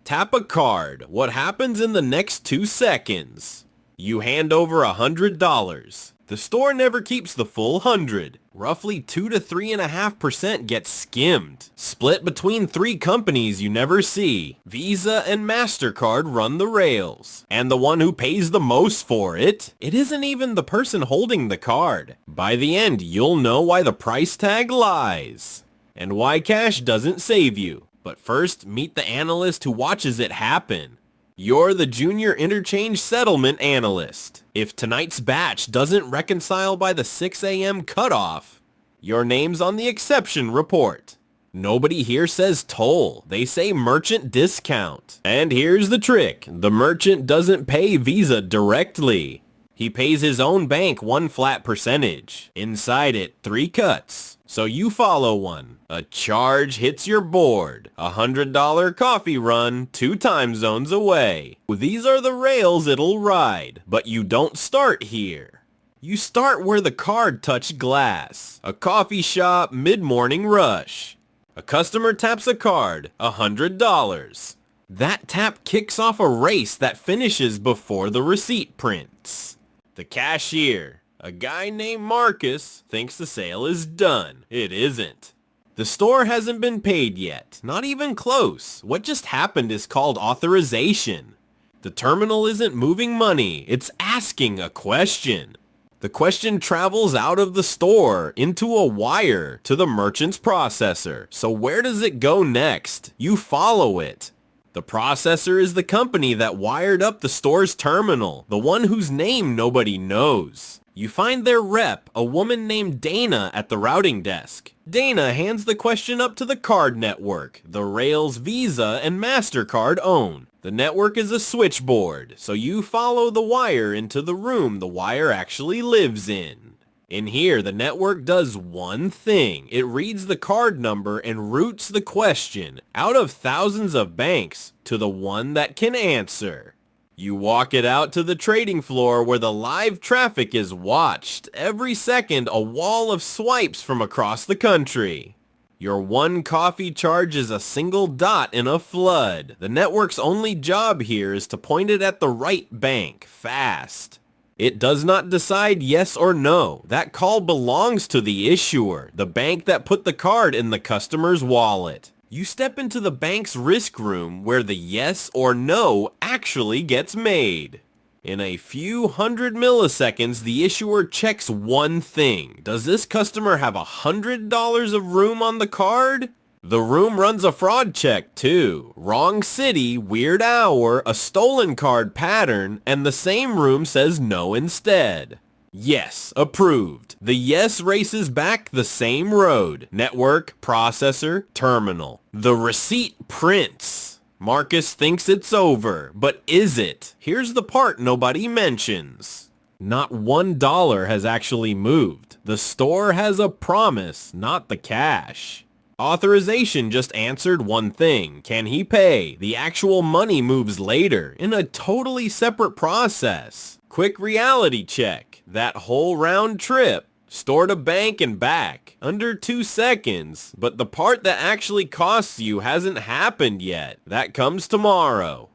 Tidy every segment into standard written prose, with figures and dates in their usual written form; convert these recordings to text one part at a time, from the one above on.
Tap a card. What happens in the next 2 seconds? You hand over $100. The store never keeps the full 100. Roughly 2 to 3.5% gets skimmed, split between 3 companies you never see. Visa and Mastercard run the rails, and the one who pays the most for it isn't even the person holding the card. By the end, you'll know why the price tag lies, and why cash doesn't save you. But first, meet the analyst who watches it happen. You're the junior interchange settlement analyst. If tonight's batch doesn't reconcile by the 6 a.m. cutoff, your name's on the exception report. Nobody here says toll. They say merchant discount. And here's the trick. The merchant doesn't pay Visa directly. He pays his own bank one flat percentage. Inside it, 3 cuts. So you follow one. A charge hits your board. $100 coffee run 2 time zones away. These are the rails it'll ride. But you don't start here. You start where the card touched glass. A coffee shop mid-morning rush. A customer taps a card. $100. That tap kicks off a race that finishes before the receipt prints. The cashier, a guy named Marcus, thinks the sale is done. It isn't. The store hasn't been paid yet. Not even close. What just happened is called authorization. The terminal isn't moving money. It's asking a question. The question travels out of the store into a wire to the merchant's processor. So where does it go next? You follow it. The processor is the company that wired up the store's terminal, the one whose name nobody knows. You find their rep, a woman named Dana, at the routing desk. Dana hands the question up to the card network, the rails Visa and Mastercard own. The network is a switchboard, so you follow the wire into the room the wire actually lives in. In here, the network does one thing. It reads the card number and routes the question out of thousands of banks to the one that can answer. You walk it out to the trading floor where the live traffic is watched. Every second, a wall of swipes from across the country. Your one coffee charge is a single dot in a flood. The network's only job here is to point it at the right bank, fast. It does not decide yes or no. That call belongs to the issuer, the bank that put the card in the customer's wallet. You step into the bank's risk room where the yes or no actually gets made. In a few hundred milliseconds, the issuer checks one thing. Does this customer have $100 of room on the card? The room runs a fraud check too. Wrong city, weird hour, a stolen card pattern, and the same room says no instead. Yes, approved. The yes races back the same road. Network, processor, terminal. The receipt prints. Marcus thinks it's over, but is it? Here's the part nobody mentions. Not $1 has actually moved. The store has a promise, not the cash. Authorization just answered one thing. Can he pay? The actual money moves later, in a totally separate process. Quick reality check. That whole round trip. Store to bank and back. Under 2 seconds. But the part that actually costs you hasn't happened yet. That comes tomorrow.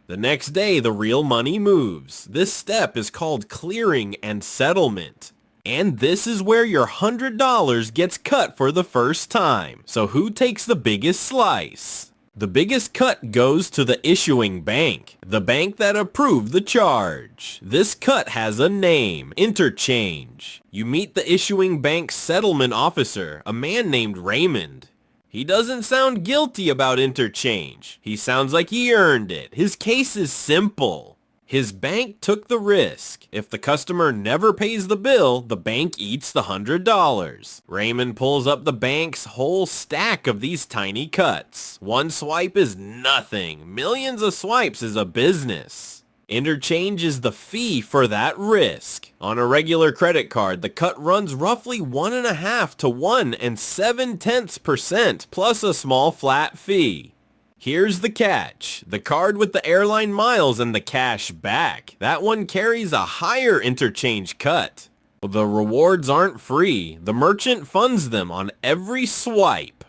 The next day, the real money moves. This step is called clearing and settlement. And this is where your $100 gets cut for the first time. So who takes the biggest slice? The biggest cut goes to the issuing bank, the bank that approved the charge. This cut has a name, Interchange. You meet the issuing bank's settlement officer, a man named Raymond. He doesn't sound guilty about interchange. He sounds like he earned it. His case is simple. His bank took the risk. If the customer never pays the bill, the bank eats the $100. Raymond pulls up the bank's whole stack of these tiny cuts. One swipe is nothing. Millions of swipes is a business. Interchange is the fee for that risk. On a regular credit card, the cut runs roughly 1.5 to 1.7% plus a small flat fee. Here's the catch. The card with the airline miles and the cash back. That one carries a higher interchange cut. The rewards aren't free. The merchant funds them on every swipe.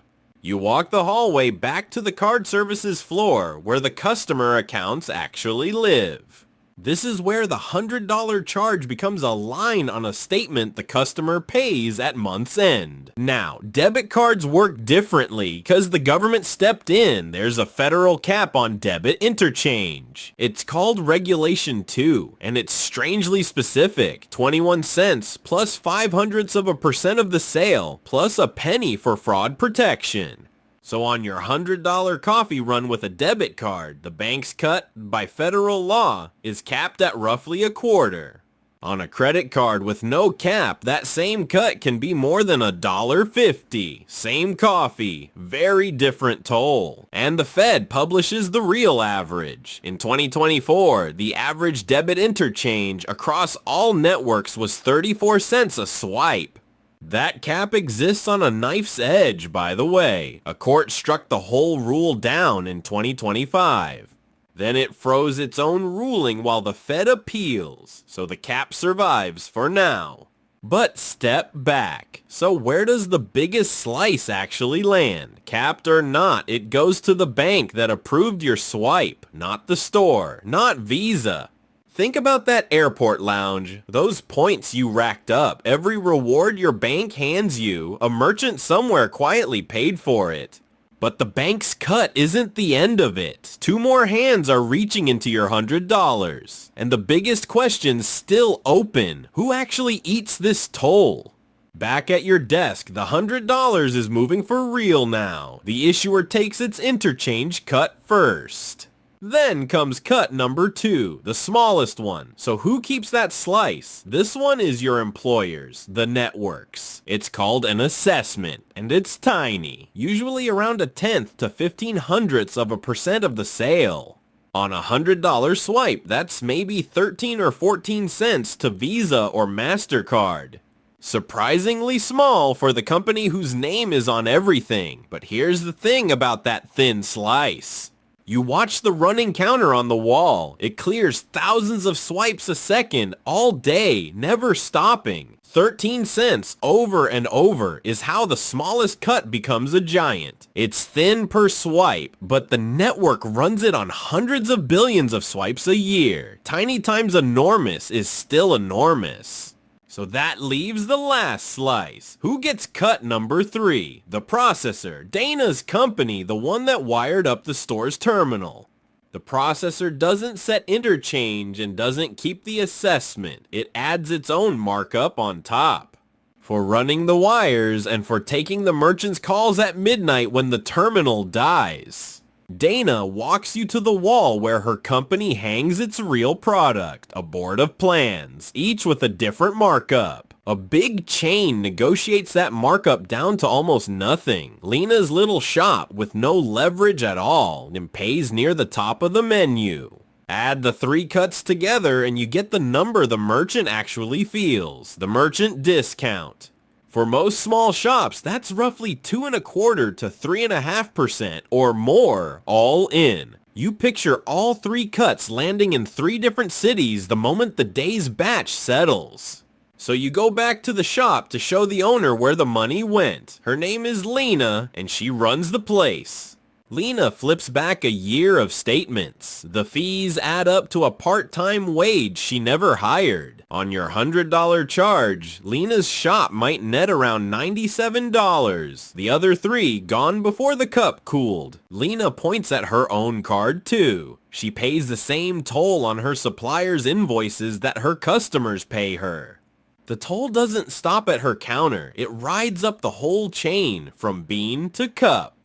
You walk the hallway back to the card services floor where the customer accounts actually live. This is where the $100 charge becomes a line on a statement the customer pays at month's end. Now, debit cards work differently because the government stepped in. There's a federal cap on debit interchange. It's called Regulation 2, and it's strangely specific. 21 cents plus 0.05% of the sale, plus a penny for fraud protection. So on your $100 coffee run with a debit card, the bank's cut, by federal law, is capped at roughly a quarter. On a credit card with no cap, that same cut can be more than $1.50. Same coffee, very different toll. And the Fed publishes the real average. In 2024, the average debit interchange across all networks was 34 cents a swipe. That cap exists on a knife's edge, by the way. A court struck the whole rule down in 2025. Then it froze its own ruling while the Fed appeals, so the cap survives for now. But step back. So where does the biggest slice actually land? Capped or not, it goes to the bank that approved your swipe, not the store, not Visa. Think about that airport lounge, those points you racked up, every reward your bank hands you, a merchant somewhere quietly paid for it. But the bank's cut isn't the end of it. 2 more hands are reaching into your $100. And the biggest question's still open. Who actually eats this toll? Back at your desk, the $100 is moving for real now. The issuer takes its interchange cut first. Then comes cut number 2, the smallest one. So who keeps that slice? This one is your employers, the networks. It's called an assessment, and it's tiny, usually around 1/10 to 0.15% of the sale. On a $100 swipe, that's maybe 13 or 14 cents to Visa or Mastercard. Surprisingly small for the company whose name is on everything, but here's the thing about that thin slice. You watch the running counter on the wall. It clears thousands of swipes a second all day, never stopping. 13 cents over and over is how the smallest cut becomes a giant. It's thin per swipe, but the network runs it on hundreds of billions of swipes a year. Tiny times enormous is still enormous. So that leaves the last slice. Who gets cut number 3? The processor, Dana's company, the one that wired up the store's terminal. The processor doesn't set interchange and doesn't keep the assessment. It adds its own markup on top. For running the wires and for taking the merchant's calls at midnight when the terminal dies. Dana walks you to the wall where her company hangs its real product, a board of plans, each with a different markup. A big chain negotiates that markup down to almost nothing. Lena's little shop with no leverage at all and pays near the top of the menu. Add the 3 cuts together and you get the number the merchant actually feels, the merchant discount. For most small shops, that's roughly 2.25% to 3.5% or more all in. You picture all 3 cuts landing in 3 different cities the moment the day's batch settles. So you go back to the shop to show the owner where the money went. Her name is Lena, and she runs the place. Lena flips back a year of statements. The fees add up to a part-time wage she never hired. On your $100 charge, Lena's shop might net around $97. The other 3 gone before the cup cooled. Lena points at her own card too. She pays the same toll on her supplier's invoices that her customers pay her. The toll doesn't stop at her counter. It rides up the whole chain from bean to cup.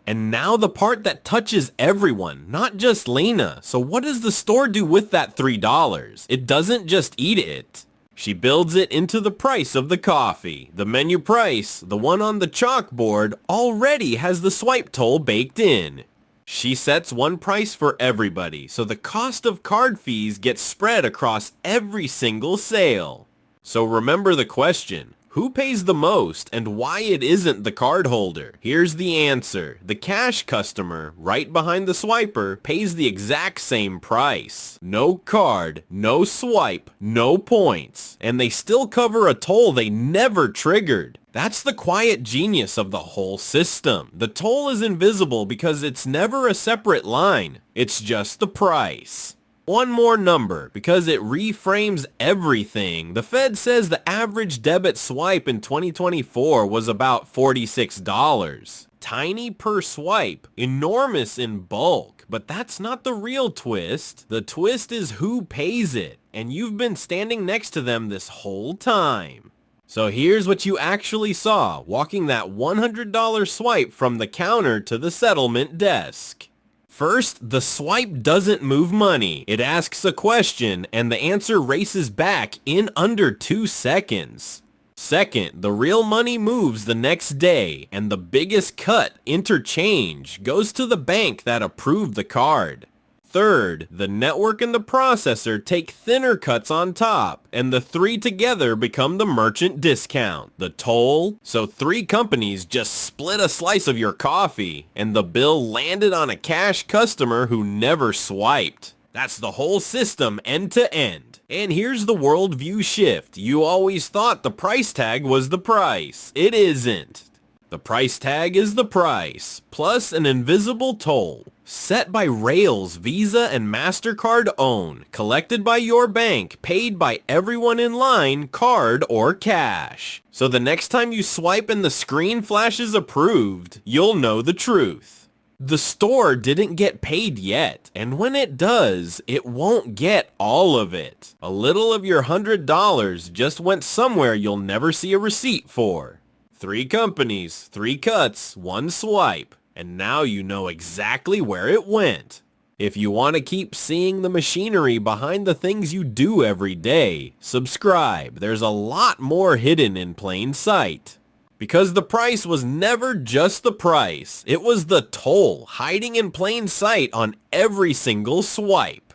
And now the part that touches everyone, not just Lena. So what does the store do with that $3? It doesn't just eat it. She builds it into the price of the coffee. The menu price, the one on the chalkboard, already has the swipe toll baked in. She sets one price for everybody, so the cost of card fees gets spread across every single sale. So remember the question, Who pays the most and why it isn't the cardholder? Here's the answer. The cash customer, right behind the swiper, pays the exact same price. No card, no swipe, no points, and they still cover a toll they never triggered. That's the quiet genius of the whole system. The toll is invisible because it's never a separate line. It's just the price. One more number, because it reframes everything. The Fed says the average debit swipe in 2024 was about $46. Tiny per swipe, enormous in bulk. But that's not the real twist. The twist is who pays it, and you've been standing next to them this whole time. So here's what you actually saw, walking that $100 swipe from the counter to the settlement desk. First, the swipe doesn't move money. It asks a question, and the answer races back in under 2 seconds. Second, the real money moves the next day, and the biggest cut, interchange, goes to the bank that approved the card. Third, the network and the processor take thinner cuts on top, and the three together become the merchant discount, the toll. So 3 companies just split a slice of your coffee, and the bill landed on a cash customer who never swiped. That's the whole system end to end. And here's the worldview shift. You always thought the price tag was the price. It isn't. The price tag is the price, plus an invisible toll, set by rails Visa and Mastercard own, collected by your bank, paid by everyone in line, card or cash. So the next time you swipe and the screen flashes approved, you'll know the truth. The store didn't get paid yet, and when it does, it won't get all of it. A little of your $100 just went somewhere you'll never see a receipt for. 3 companies, 3 cuts, 1 swipe, and now you know exactly where it went. If you want to keep seeing the machinery behind the things you do every day, subscribe. There's a lot more hidden in plain sight. Because the price was never just the price, it was the toll hiding in plain sight on every single swipe.